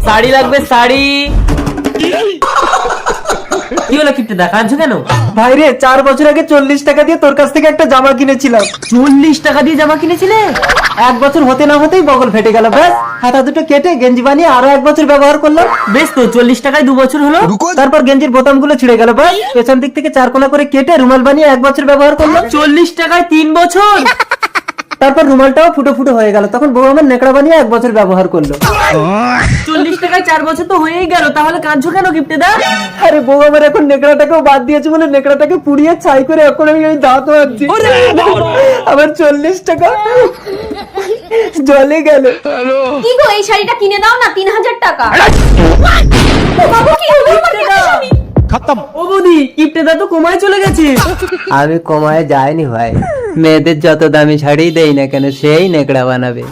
শাড়ি লাগবে, শাড়ি। কি হলো কিপ্টেদা, কাঁদছো কেন? ভাই রে, 4 বছর আগে 40 টাকা দিয়ে তোর কাছ থেকে একটা জামা কিনেছিলাম। 40 টাকা দিয়ে জামা কিনেছিলে? 1 বছর হতে না হতেই বগল ফেটে গেল। ব্যাস হাতা দুটো কেটে গেঞ্জি বানিয়ে আরো 1 বছর ব্যবহার করলাম। বেশ তো, 40 টাকায় 2 বছর হলো। তারপর গেঞ্জির বোতামগুলো ছিঁড়ে গেল। ব্যাস পেছন দিক থেকে 4 কোনা করে কেটে রুমাল বানিয়ে 1 বছর ব্যবহার করলাম। 40 টাকায় 3 বছর। তারপর রুমালটাও ফুটো ফুটো হয়ে গেল। তখন বউ আমার নেকড়া বানিয়ে 1 বছর ব্যবহার করলো। 40 টাকায় 4 বছর তো হয়েই গেল, তাহলে কাঁদছো কেন কিপ্টেদা? আরে বউ আমার এখন নেকড়াটাকেও বাদ দিয়েছে বলে নেকড়াটাকে পুড়িয়ে ছাই করে এখন আমি ওই দাঁত মারছি। আমার 40 টাকা জলে গেল। কি গো, এই শাড়িটা কিনে দাও না, 3000 টাকা। বাবা, কি হলো আমার স্বামী? ও বৌদি, কিপ্টেদা তো কোমায় চলে গেছে। আমি কমায় যাইনি ভাই, মেয়েদের যত দামি শাড়ি দেই না কেন সেই নেকড়া বানাবে।